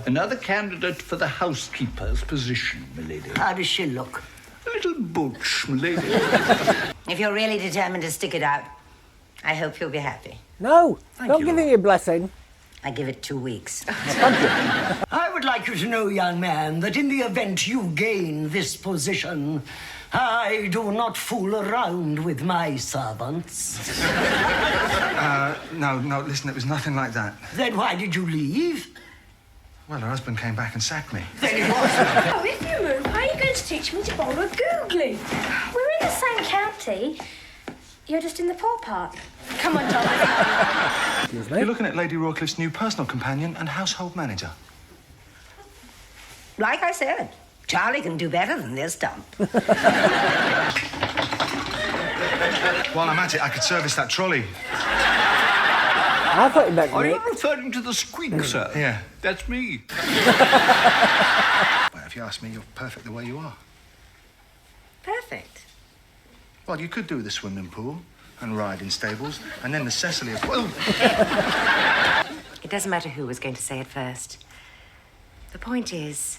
Another candidate for the housekeeper's position, milady. How does she look? A little butch, milady. If you're really determined to stick it out, I hope you'll be happy. No, Thank don't you, give Lord. it your blessing. I give it 2 weeks. Thank you. I would like you to know, young man, that in the event you gain this position, I do not fool around with my servants. No, listen, it was nothing like that. Then why did you leave? Well, her husband came back and sacked me. Then it was. Oh, if you move, how are you going to teach me to bowl a googly? We're in the same county. You're just in the poor part. Come on, Tom. Excuse me. You're looking at Lady Rawcliffe's new personal companion and household manager. Like I said, Charlie can do better than this, Tom. While I'm at it, I could service that trolley. I thought you meant Are you Nick. referring to the squeak, sir? Yeah. That's me. Well, if you ask me, you're perfect the way you are. Perfect. Well, you could do the swimming pool and ride in stables, and then the Cecily of... Oh! It doesn't matter who was going to say it first. The point is,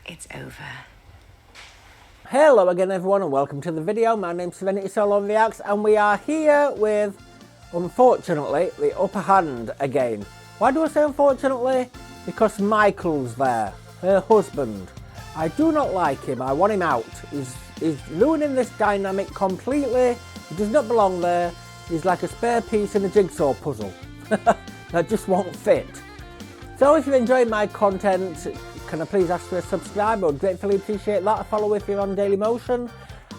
it's over. Hello again everyone and welcome to the video. My name's Serenity Soul on the Axe and we are here with, unfortunately, the upper hand again. Why do I say unfortunately? Because Michael's there, her husband. I do not like him, I want him out. He's ruining this dynamic completely. He does not belong there. He's like a spare piece in a jigsaw puzzle that just won't fit. So if you're enjoying my content, can I please ask for a subscribe? I would gratefully appreciate that. A follow if you're on Daily Motion.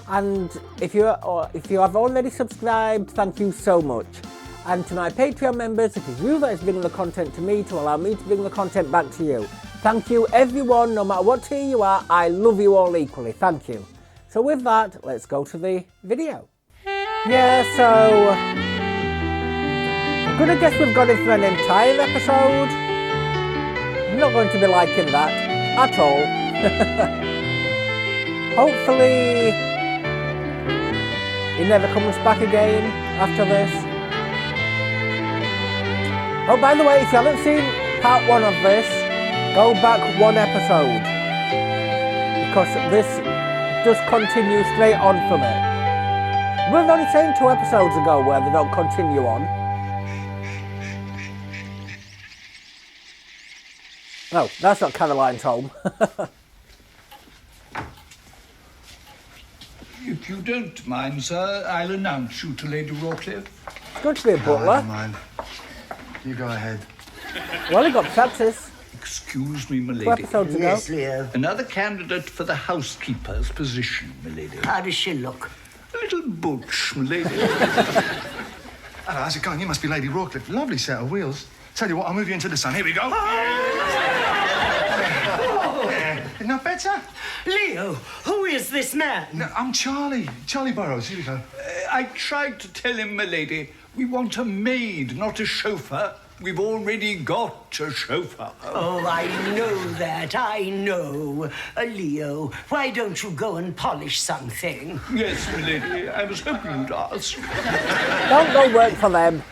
And if you have already subscribed, thank you so much. And to my Patreon members, it is you that is bringing the content to me to allow me to bring the content back to you. Thank you everyone, no matter what tier you are, I love you all equally. Thank you. So with that, let's go to the video. Yeah, so I'm gonna guess we've got it for an entire episode. I'm not going to be liking that at all. Hopefully he never comes back again after this. Oh, by the way, if you haven't seen part 1 of this, go back 1 episode, because this does continue straight on from it. We've only seen 2 episodes ago where they don't continue on. Oh, that's not Caroline's home. If you don't mind, sir, I'll announce you to Lady Rawcliffe. It's going to be a No, I butler. don't mind. You go ahead. Well, he got sepsis Excuse me, 2 milady. episodes ago. Yes, Leo. Another candidate for the housekeeper's position, milady. How does she look? A little butch, milady. Hello, how's it going? You must be Lady Rawcliffe. Lovely set of wheels. Tell you what, I'll move you into the sun. Here we go. Isn't that better? Leo, who is this man? No, I'm Charlie. Charlie Burrows. Here we go. I tried to tell him, milady, we want a maid, not a chauffeur. We've already got a chauffeur. Oh, I know that, I know. Leo, why don't you go and polish something? Yes, milady, I was hoping you'd ask. Don't go work for them.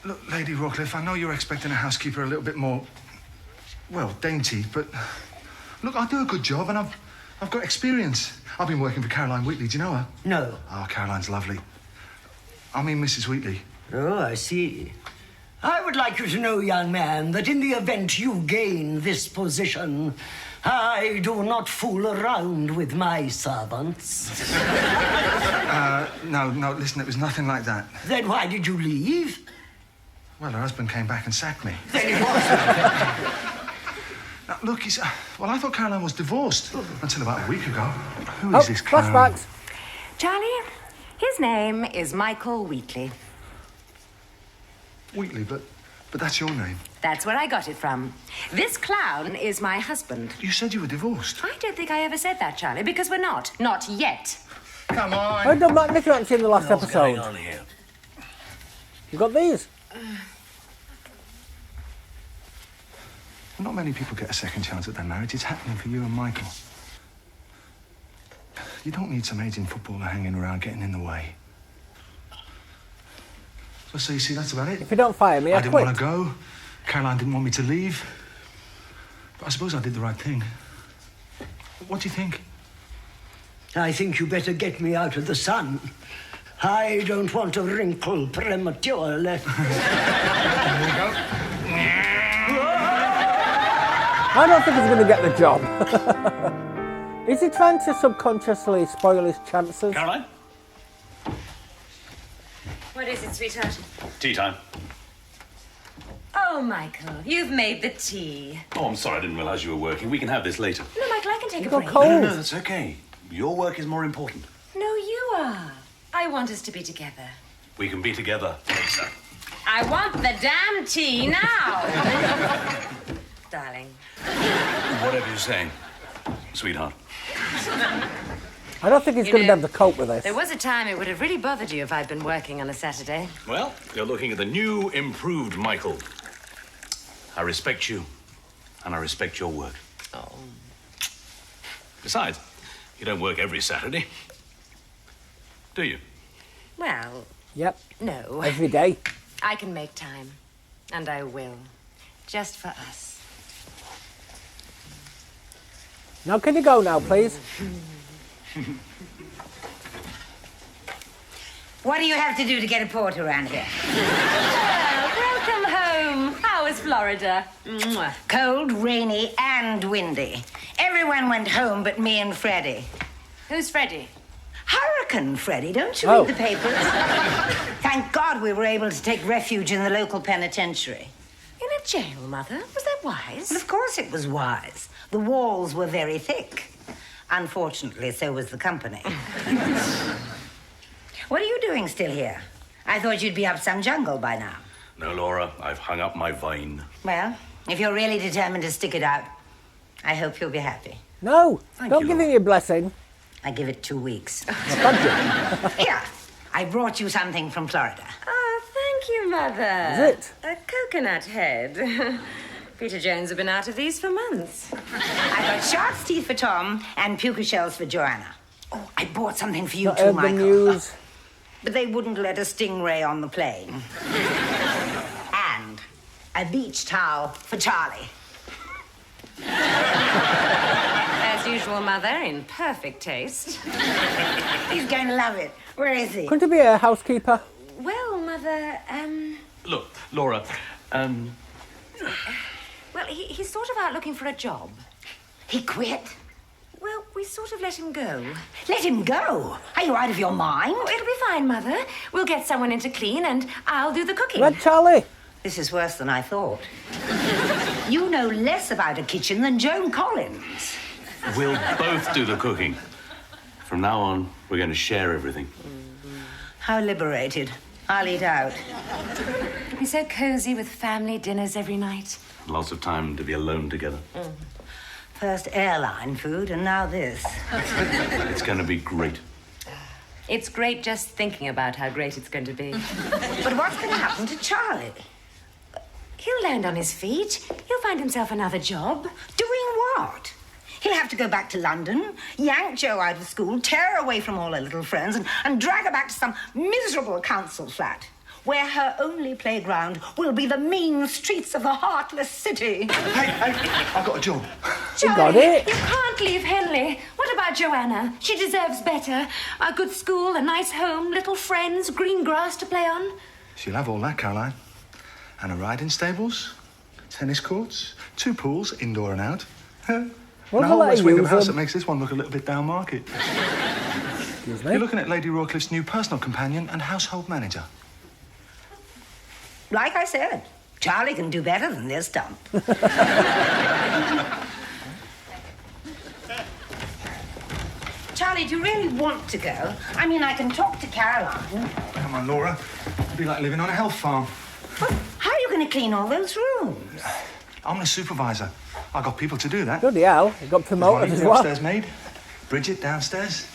Look, Lady Rawcliffe, I know you're expecting a housekeeper a little bit more, well, dainty, but look, I do a good job and I've got experience. I've been working for Caroline Wheatley. Do you know her? No. Oh, Caroline's lovely. I mean, Mrs. Wheatley. Oh, I see. I would like you to know, young man, that in the event you gain this position, I do not fool around with my servants. No, listen, it was nothing like that. Then why did you leave? Well, her husband came back and sacked me. Then it was. Now, look, well, I thought Caroline was divorced until about a week ago. Who is this clown? Flashbacks. Charlie, his name is Michael Wheatley. Wheatley, but that's your name. That's where I got it from. This clown is my husband. You said you were divorced. I don't think I ever said that, Charlie, because we're not. Not yet. Come on. Oh, don't matter if you haven't seen the last episode. You got these? Not many people get a second chance at their marriage. It's happening for you and Michael. You don't need some aging footballer hanging around getting in the way. So you see, that's about it. If you don't fire me, I I didn't quit. want to go. Caroline didn't want me to leave. But I suppose I did the right thing. What do you think? I think you better get me out of the sun. I don't want to wrinkle prematurely. There we go. I don't think he's going to get the job. Is he trying to subconsciously spoil his chances? Caroline? What is it, sweetheart? Tea time. Oh, Michael, you've made the tea. Oh, I'm sorry, I didn't realise you were working. We can have this later. No, Michael, I can take a got break. cold. No, that's okay. Your work is more important. No, you are. I want us to be together. We can be together later. I want the damn tea now. Darling. Whatever you're saying, sweetheart. I don't think he's You going to know, be able to cope with this. There was a time it would have really bothered you if I'd been working on a Saturday. Well, you're looking at the new, improved Michael. I respect you, and I respect your work. Oh. Besides, you don't work every Saturday, do you? Well, Yep, no. every day. I can make time, and I will. Just for us. Now, can you go now, please? What do you have to do to get a port around here? Welcome home. How was Florida? Mwah. Cold, rainy, and windy. Everyone went home but me and Freddie. Who's Freddie? Hurricane Freddie, don't you Oh. read the papers? Thank God we were able to take refuge in the local penitentiary. In a jail, Mother? Was that wise? Well, of course it was wise. The walls were very thick. Unfortunately, so was the company. What are you doing still here? I thought you'd be up some jungle by now. No, Laura, I've hung up my vine. Well, if you're really determined to stick it out, I hope you'll be happy. No, Thank don't you, give Laura. it your blessing. I give it 2 weeks. Thank you. Here, I brought you something from Florida. Oh, thank you, Mother. Is it? A coconut head. Peter Jones have been out of these for months. I got shark's teeth for Tom and puka shells for Joanna. Oh, I bought something for you Not too, heard the Michael. news. But they wouldn't let a stingray on the plane. And a beach towel for Charlie. As usual, Mother, in perfect taste. He's going to love it. Where is he? Couldn't you be a housekeeper? Well, Mother, Look, Laura, well, he's sort of out looking for a job. He quit. Well, we sort of let him go. Let him go. Are you out of your mind? Oh, it'll be fine, Mother. We'll get someone in to clean, and I'll do the cooking. Red Charlie. This is worse than I thought. You know less about a kitchen than Joan Collins. we'll both do the cooking. From now on, we're going to share everything. How liberated. I'll eat out. It'll be so cozy with family dinners every night. Lots of time to be alone together. First airline food and now this. It's going to be great. It's great just thinking about how great it's going to be. But what's going to happen to Charlie? He'll land on his feet. He'll find himself another job. Doing what? He'll have to go back to London, yank Jo out of school, tear her away from all her little friends, and drag her back to some miserable council flat, where her only playground will be the mean streets of the heartless city. Hey, I've got a job. You got it. You can't leave Henley. What about Joanna? She deserves better. A good school, a nice home, little friends, green grass to play on. She'll have all that, Caroline. And a riding stables, tennis courts, 2 pools, indoor and out. Well, And a whole let west her wing of use house them. that makes this one look a little bit down market. Excuse me. You're looking at Lady Rawcliffe's new personal companion and household manager. Like I said, Charlie can do better than this dump. Charlie, do you really want to go? I mean, I can talk to Caroline. Come on, Laura. It'd be like living on a health farm. But how are you going to clean all those rooms? I'm the supervisor. I got people to do that. Bloody hell, he got There's promoted Ronnie, as the well. upstairs maid, Bridget downstairs,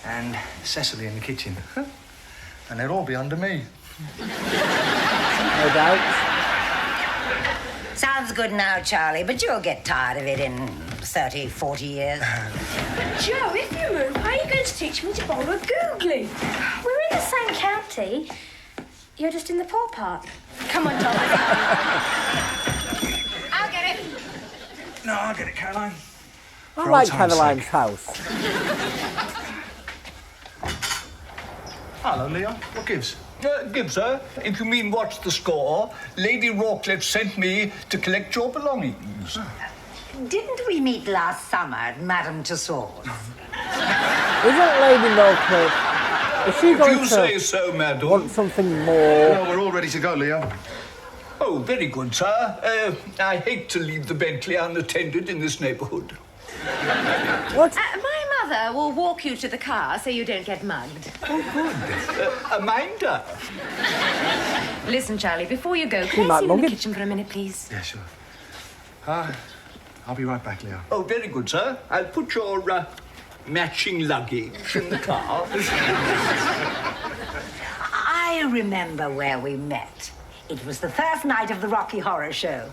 and Cecily in the kitchen. And they'll all be under me. No doubt. Sounds good now, Charlie, but you'll get tired of it in 30, 40 years. Joe, if you move, how are you going to teach me to bowl a googly? We're in the same county. You're just in the poor part. Come on, Tom. No, I'll get it, Caroline. I For like old time's Caroline's sake. house. Hello, Leo. What gives? Gibbs, sir, if you mean what's the score, Lady Rawcliffe sent me to collect your belongings. Didn't we meet last summer at Madame Tussauds? Isn't Lady Rawcliffe... Is she If going you to say so, madam. want something more? Well, we're all ready to go, Leo. Oh, very good, sir. I hate to leave the Bentley unattended in this neighbourhood. What? My mother will walk you to the car so you don't get mugged. Oh, good. A minder. Listen, Charlie, before you go, She can I might see you in mug the it. kitchen for a minute, please? Yeah, sure. I'll be right back, Leo. Oh, very good, sir. I'll put your matching luggage in the car. I remember where we met. It was the first night of the Rocky Horror Show.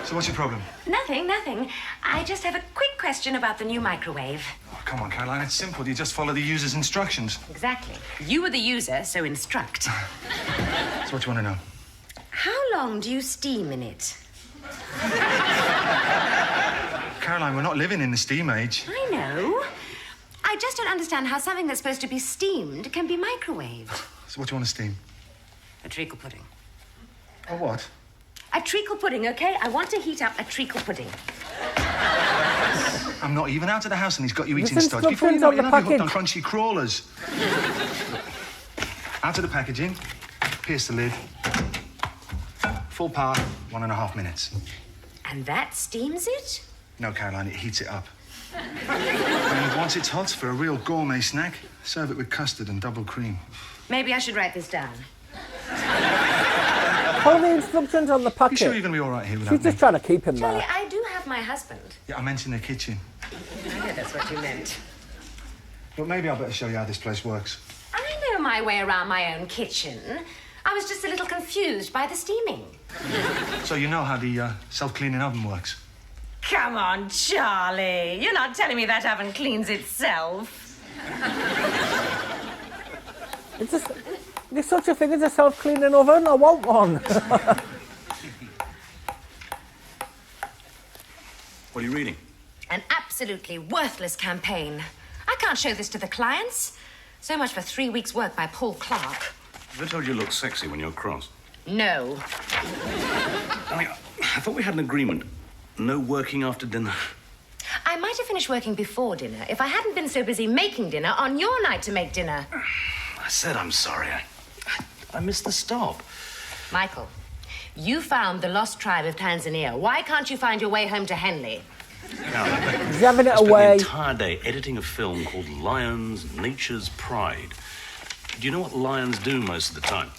So what's your problem? Nothing, nothing. I just have a quick question about the new microwave. Oh, come on, Caroline. It's simple. You just follow the user's instructions. Exactly. You were the user, so instruct. So what do you want to know? How long do you steam in it? Caroline, we're not living in the steam age. I know. I just don't understand how something that's supposed to be steamed can be microwaved. So what do you want to steam? A treacle pudding. A what? A treacle pudding, okay? I want to heat up a treacle pudding. I'm not even out of the house and he's got you eating There's studs. Before you instructions know on it, the you'll have you hooked on package. crunchy crawlers. Out of the packaging, pierce the lid. Full power, 1.5 minutes. And that steams it? No, Caroline, it heats it up. And once it's hot, for a real gourmet snack, serve it with custard and double cream. Maybe I should write this down. Follow the instructions on the You packet. sure you're going to be all right here without She's me? just trying to keep him Charlie, there. I do have my husband. Yeah, I meant in the kitchen. I know that's what you meant. But maybe I better show you how this place works. I know my way around my own kitchen. I was just a little confused by the steaming. So you know how the self-cleaning oven works? Come on, Charlie. You're not telling me that oven cleans itself. It's just, there's such a thing as a self-cleaning oven. I want one. What are you reading? An absolutely worthless campaign. I can't show this to the clients. So much for 3 weeks' work by Paul Clark. Have I told you look sexy when you're cross? No. I thought we had an agreement. No working after dinner. I might have finished working before dinner if I hadn't been so busy making dinner on your night to make dinner. I said I'm sorry. I missed the stop. Michael, you found the lost tribe of Tanzania. Why can't you find your way home to Henley? Caroline, He's having I it spent the away. entire day editing a film called Lions, Nature's Pride. Do you know what lions do most of the time?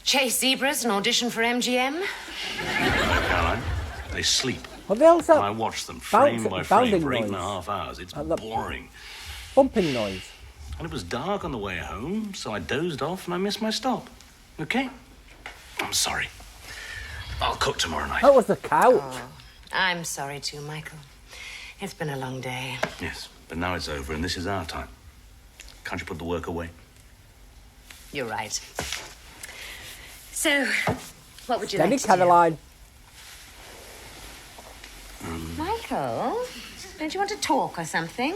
Chase zebras and audition for MGM? No, Caroline. They sleep. What the hell's And I that watch them frame by frame bounding for 8.5 noise? hours. It's And the- boring. bumping noise? And it was dark on the way home, so I dozed off and I missed my stop. Okay? I'm sorry. I'll cook tomorrow night. That was the couch. I'm sorry too, Michael. It's been a long day. Yes, but now it's over and this is our time. Can't you put the work away? You're right. So, what would you Steady, like to Caroline. do? Michael, don't you want to talk or something?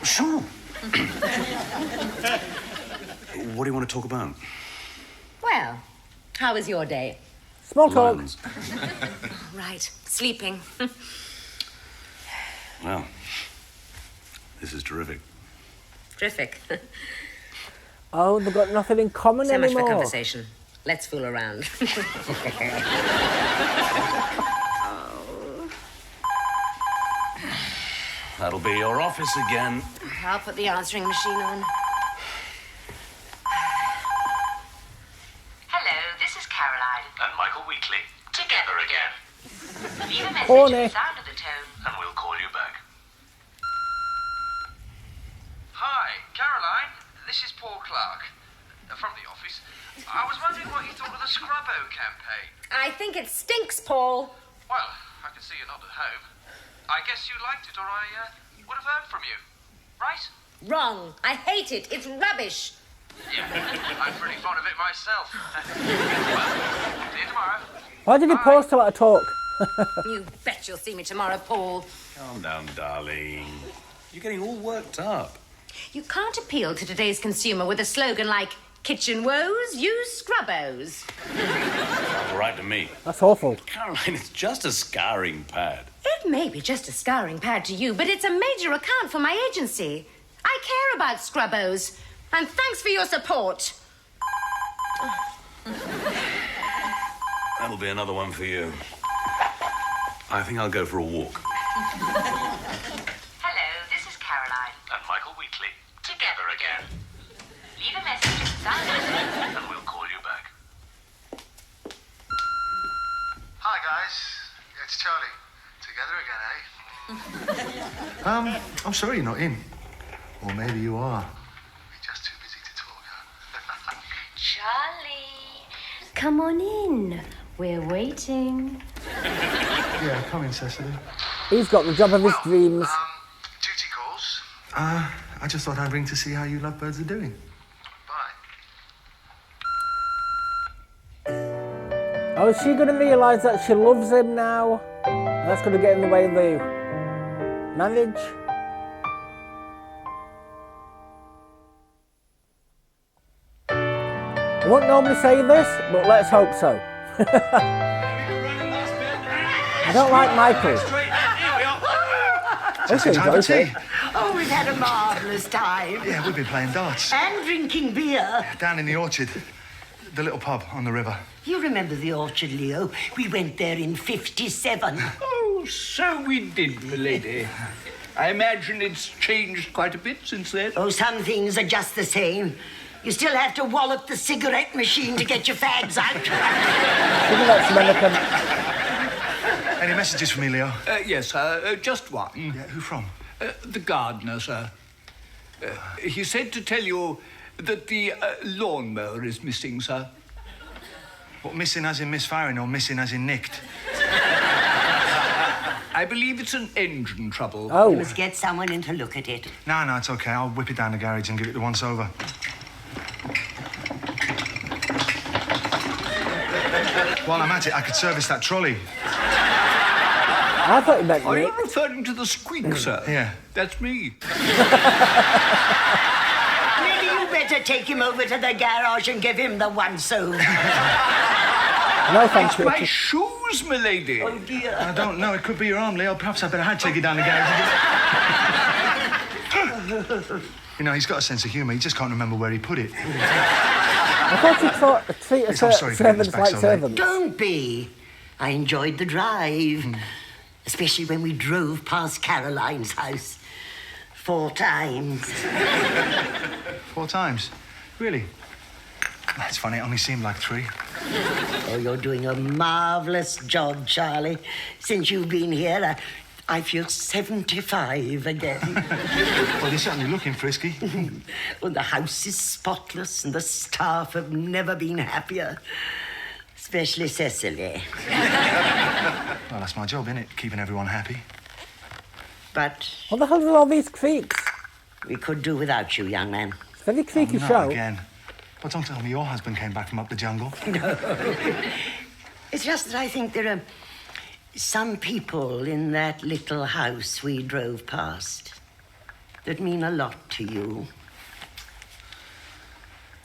Sure. What do you want to talk about? Well, how was your day? Small talk. Lions. Right, sleeping. Well, this is terrific. Terrific. Oh, they've got nothing in common So much anymore. for conversation. Let's fool around. That'll be your office again. I'll put the answering machine on. Hello, this is Caroline. And Michael Weekly. Together again. Leave a message Corny. at the sound of the tone. And we'll call you back. Hi, Caroline. This is Paul Clark from the office. I was wondering what you thought of the Scrubbo campaign. I think it stinks, Paul. Well, I can see you're not at home. I guess you liked it, or I would have heard from you. Right? Wrong. I hate it. It's rubbish. Yeah, I'm pretty fond of it myself. Well, see you tomorrow. Why did he Bye. pause to let her talk? You bet you'll see me tomorrow, Paul. Calm down, darling. You're getting all worked up. You can't appeal to today's consumer with a slogan like, kitchen woes, use Scrubbos. Sounds all right to me. That's awful. Caroline, it's just a scouring pad. It may be just a scouring pad to you, but it's a major account for my agency. I care about Scrubbos, and thanks for your support. That'll be another one for you. I think I'll go for a walk. Hello, this is Caroline. And Michael Wheatley. Together again. Leave a message at the sound. And we'll call you back. Hi, guys. Yeah, it's Charlie. Together again, eh? I'm sorry you're not in. Or maybe you are. We're just too busy to talk, huh? Charlie. Come on in. We're waiting. Yeah, come in, Cecily. He's got the job of his dreams. Duty calls. I just thought I'd ring to see how you lovebirds are doing. Bye. Oh, is she going to realise that she loves him now? And that's going to get in the way of the marriage? I wouldn't normally say this, but let's hope so. I don't like Michael. Just in time for tea. Oh, we've had a marvellous time. Yeah, we've been playing darts. And drinking beer. Down in the orchard. The little pub on the river. You remember the orchard, Leo? We went there in 57. Oh, so we did, milady. I imagine it's changed quite a bit since then. Oh, some things are just the same. You still have to wallop the cigarette machine to get your fags out. Cigarettes, American. Any messages for me, Leo? Yes, sir. Just one. Yeah, who from? The gardener, sir. He said to tell you that the lawnmower is missing, sir. What, missing as in misfiring or missing as in nicked? I believe it's an engine trouble. Oh. You must get someone in to look at it. No, it's okay. I'll whip it down the garage and give it the once over. While I'm at it, I could service that trolley. I thought you meant Are you Nick. referring to the squeak, sir? Yeah. That's me. Maybe you better take him over to the garage and give him the once-over. No, thank you. My shoes, milady. Oh, dear. I don't know. It could be your arm, Leo. Perhaps I better take it down the garage. You know, he's got a sense of humour. He just can't remember where he put it. I thought you treat I'm sorry for getting this servants back like so late. servants. Don't be. I enjoyed the drive. Especially when we drove past Caroline's house. 4 times. 4 times? Really? That's funny. It only seemed like 3. Oh, you're doing a marvellous job, Charlie. Since you've been here, I feel 75 again. Well, you're certainly looking frisky. Well, the house is spotless and the staff have never been happier. Especially Cecily. Well, that's my job, innit? Keeping everyone happy. But What the hell are all these creaks? we could do without you, young man. It's a very creaky Not show. again. Well, don't tell me your husband came back from up the jungle. It's just that I think there are some people in that little house we drove past that mean a lot to you.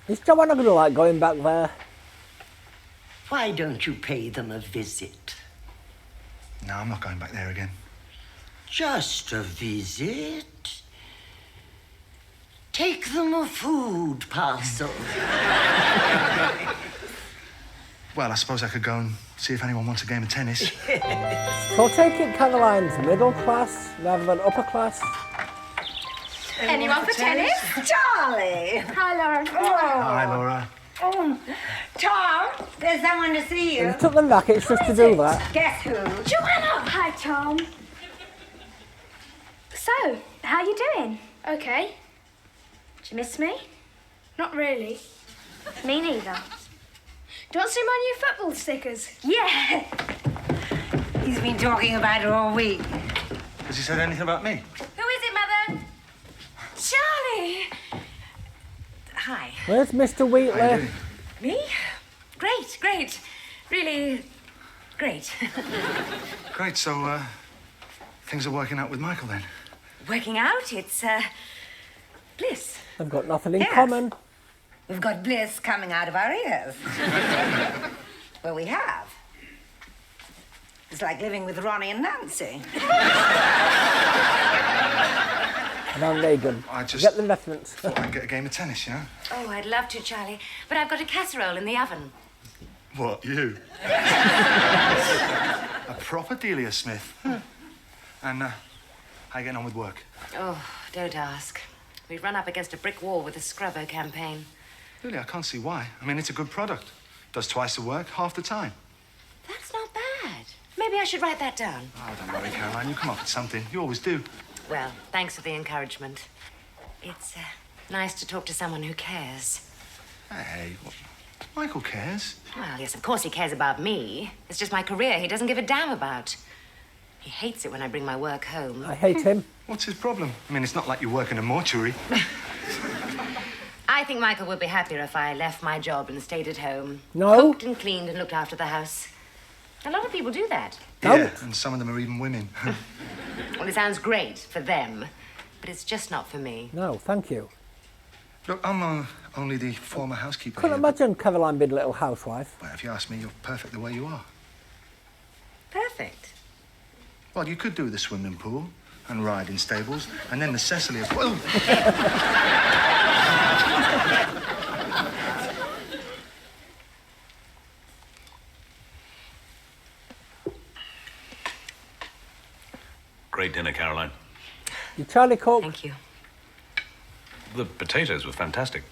Is Joanna going to like going back there? Why don't you pay them a visit? No, I'm not going back there again. Just a visit? Take them a food parcel. Well, I suppose I could go and see if anyone wants a game of tennis. So take it Caroline's middle class rather than upper class. Anyone for tennis? Charlie! Hi, Laura. Hi, Laura. Oh, Tom, there's someone to see you. They took the rackets just to do that. Guess who? Joanna! Hi, Tom. So, how you doing? Okay. Do you miss me? Not really. Me neither. Do you want to see my new football stickers? Yeah. He's been talking about it all week. Has he said anything about me? Who is it, Mother? Charlie! Hi. Where's Mr. Wheatley? Me? Great. Really great. Great, so, things are working out with Michael then? Working out? It's, bliss. They've got nothing in Yes. common. We've got bliss coming out of our ears. Well, we have. It's like living with Ronnie and Nancy. And I'm Megan. I just Get the reference. thought I'd get a game of tennis, you know? Oh, I'd love to, Charlie. But I've got a casserole in the oven. What, you? A proper Delia Smith. And, how you getting on with work? Oh, don't ask. We've run up against a brick wall with the scrubbo campaign. Really, I can't see why. I mean, it's a good product. Does twice the work, half the time. That's not bad. Maybe I should write that down. Oh, don't worry, Caroline. You come up with something. You always do. Well, thanks for the encouragement. It's nice to talk to someone who cares. Hey, Michael cares. Well, yes, of course he cares about me. It's just my career he doesn't give a damn about. He hates it when I bring my work home. I hate him. What's his problem? I mean, it's not like you work in a mortuary. I think Michael would be happier if I left my job and stayed at home. No. Cooked and cleaned and looked after the house. A lot of people do that. Yeah, and some of them are even women. Well, it sounds great for them, but it's just not for me. No, thank you. Look, I'm only the former housekeeper Couldn't here, imagine Caroline being a little housewife. but if you ask me, you're perfect the way you are. Perfect. Well, you could do the swimming pool and ride in stables, and then the Cecily as well. Great dinner, Caroline. You Charlie cook. Thank you. The potatoes were fantastic.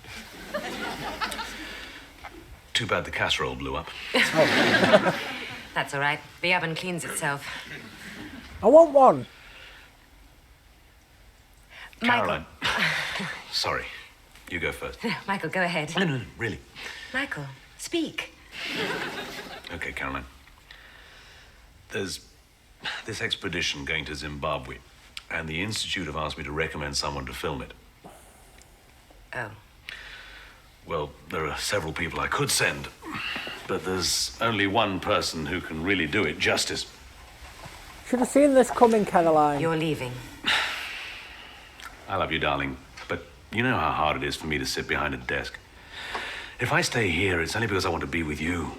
Too bad the casserole blew up. That's all right. The oven cleans itself. I want one. Caroline. Sorry. You go first. Michael, go ahead. No, really. Michael, speak. Okay, Caroline. There's this expedition going to Zimbabwe, and the Institute have asked me to recommend someone to film it. Oh. Well, there are several people I could send, but there's only one person who can really do it justice. Should have seen this coming, Caroline. You're leaving. I love you, darling, but you know how hard it is for me to sit behind a desk. If I stay here, it's only because I want to be with you.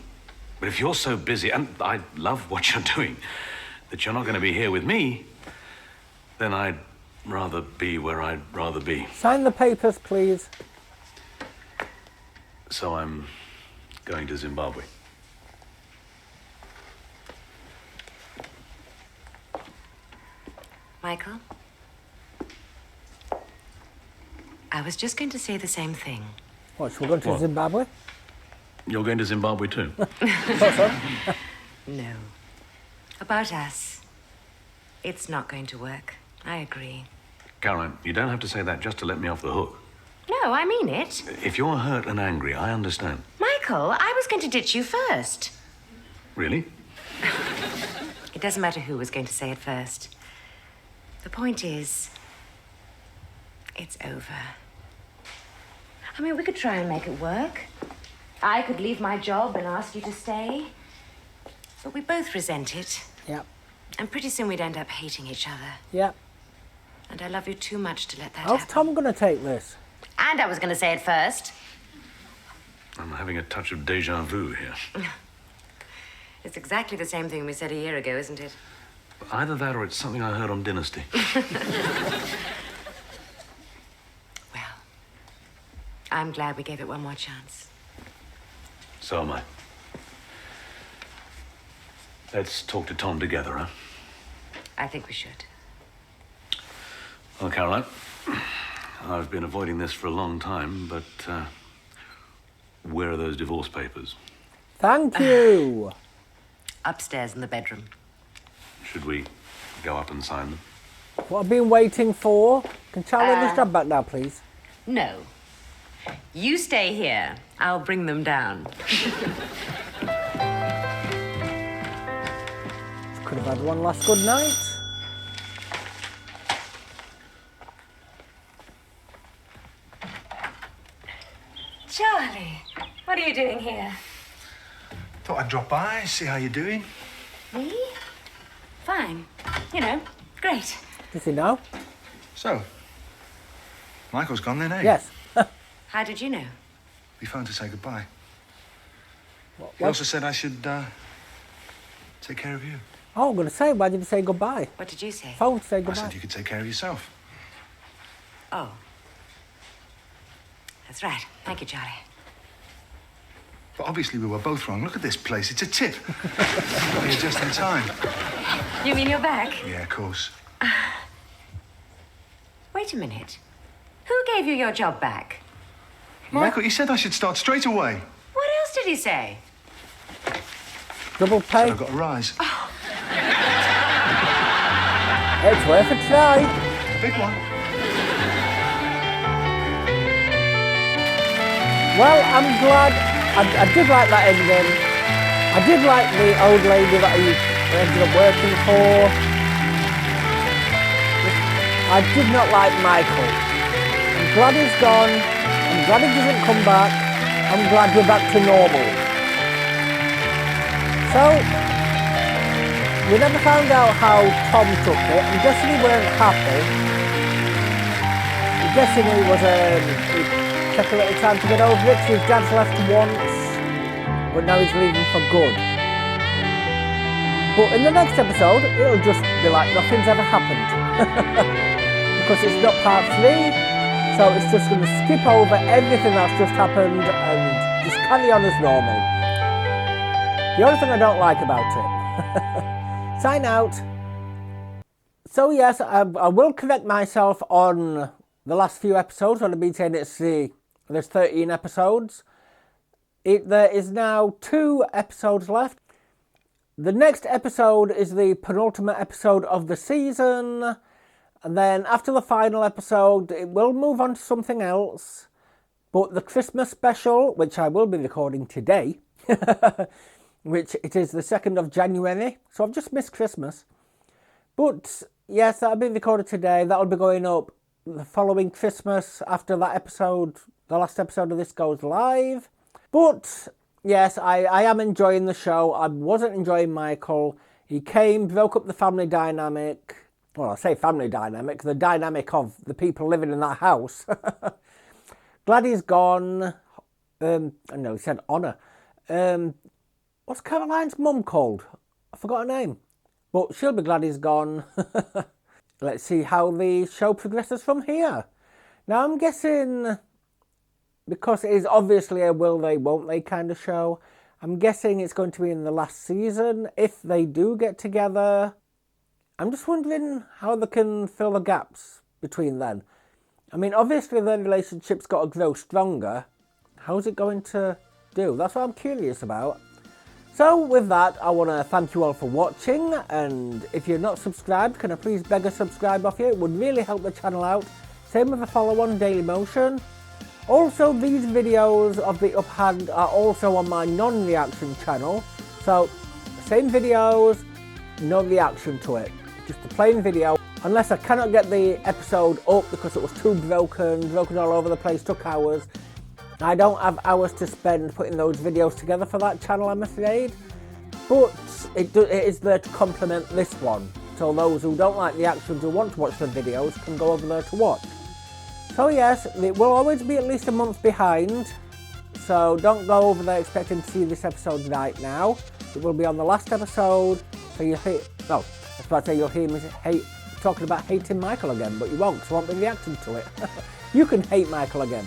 But if you're so busy, and I love what you're doing, that you're not going to be here with me, then I'd rather be where I'd rather be. Sign the papers, please. So I'm going to Zimbabwe. Michael? I was just going to say the same thing. What, should we go to What? Zimbabwe? You're going to Zimbabwe too? No. About us. It's not going to work. I agree. Caroline, you don't have to say that just to let me off the hook. No, I mean it. If you're hurt and angry, I understand. Michael, I was going to ditch you first. Really? It doesn't matter who was going to say it first. The point is, it's over. I mean, we could try and make it work. I could leave my job and ask you to stay. But we both resent it. Yep. And pretty soon we'd end up hating each other. Yep. And I love you too much to let that How's happen. Tom going to take this? And I was going to say it first. I'm having a touch of deja vu here. It's exactly the same thing we said a year ago, isn't it? Either that or it's something I heard on Dynasty. Well, I'm glad we gave it one more chance. So am I. Let's talk to Tom together, huh? I think we should. Well, Caroline, I've been avoiding this for a long time, but where are those divorce papers? Thank you. Upstairs in the bedroom. Should we go up and sign them? What I've been waiting for. Can Charlie have his job back now, please? No. You stay here. I'll bring them down. Could have had one last good night. Charlie, what are you doing here? Thought I'd drop by, see how you're doing. fine. You know, great. Does he know? So, Michael's gone then, eh? Yes. How did you know? He phoned to say goodbye. What? He also said I should take care of you. Oh, I'm going to say, why did you say goodbye? What did you say? Phone to say I goodbye. said you could take care of yourself. Oh. That's right. Thank you, Charlie. But obviously we were both wrong. Look at this place. It's a tip. Got here just in time. You mean you're back? Yeah, of course. Wait a minute. Who gave you your job back? Michael, he said I should start straight away. What else did he say? Double pay. I've got a rise. It's worth a try. A big one. Well, I'm glad. I did like that ending. I did like the old lady that he ended up working for. I did not like Michael. I'm glad he's gone. I'm glad he doesn't come back. I'm glad we're back to normal. So, we never found out how Tom took it. I'm guessing he weren't happy. I'm guessing he was he took a little time to get over it. So his dad's left once, but now he's leaving for good. But in the next episode, it'll just be like nothing's ever happened. Because it's not part 3, so it's just going to skip over everything that's just happened and just carry on as normal. The only thing I don't like about it. Sign out. So yes, I will correct myself on the last few episodes when I've been saying there's 13 episodes. There is now 2 episodes left. The next episode is the penultimate episode of the season. And then after the final episode, it will move on to something else. But the Christmas special, which I will be recording today, which it is the 2nd of January. So I've just missed Christmas. But yes, that'll be recorded today. That'll be going up the following Christmas after that episode, the last episode of this goes live. But yes, I am enjoying the show. I wasn't enjoying Michael. He came, broke up the family dynamic. Well, I say family dynamic, the dynamic of the people living in that house. Glad he's gone. No, he said Honor. What's Caroline's mum called? I forgot her name. But she'll be glad he's gone. Let's see how the show progresses from here. Now, I'm guessing, because it is obviously a will they, won't they kind of show, I'm guessing it's going to be in the last season. If they do get together, I'm just wondering how they can fill the gaps between then. I mean, obviously their relationship's got to grow stronger. How's it going to do? That's what I'm curious about. So with that, I want to thank you all for watching, and if you're not subscribed, can I please beg a subscribe off you? It would really help the channel out. Same with a follow on Daily Motion. Also, these videos of the Upper Hand are also on my non-reaction channel. So, same videos, no reaction to it. Just a plain video. Unless I cannot get the episode up because it was too broken all over the place, took hours. I don't have hours to spend putting those videos together for that channel, I'm afraid. But it is there to complement this one. So those who don't like the actions who want to watch the videos can go over there to watch. So yes, it will always be at least a month behind. So don't go over there expecting to see this episode right now. It will be on the last episode. So you'll hear, no, I was about to say you'll hear me talking about hating Michael again, but you won't, because I won't be reacting to it. You can hate Michael again.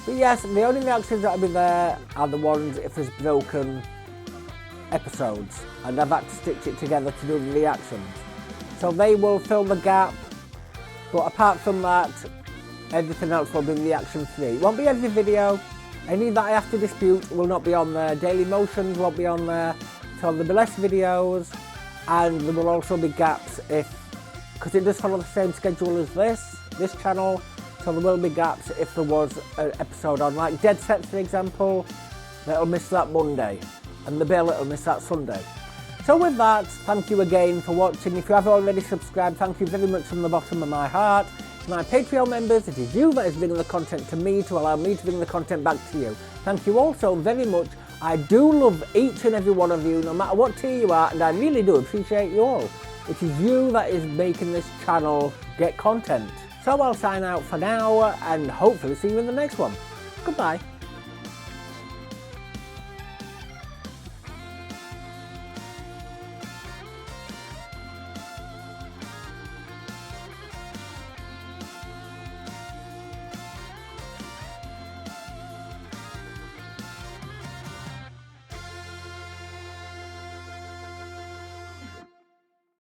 But yes, the only reactions that will be there are the ones if there's broken episodes, and I've had to stitch it together to do the reactions. So they will fill the gap, but apart from that, everything else will be reaction free. It won't be every video. Any that I have to dispute will not be on there. Daily Motions won't be on there. So there'll be less videos, and there will also be gaps because it does follow the same schedule as this channel. So there will be gaps if there was an episode on, like Dead Set for example, that'll miss that Monday, and The Bill will miss that Sunday. So with that, thank you again for watching. If you have already subscribed, thank you very much from the bottom of my heart. To my Patreon members, it is you that is bringing the content to me to allow me to bring the content back to you. Thank you all so very much. I do love each and every one of you, no matter what tier you are, and I really do appreciate you all. It is you that is making this channel get content. So I'll sign out for now and hopefully see you in the next one. Goodbye.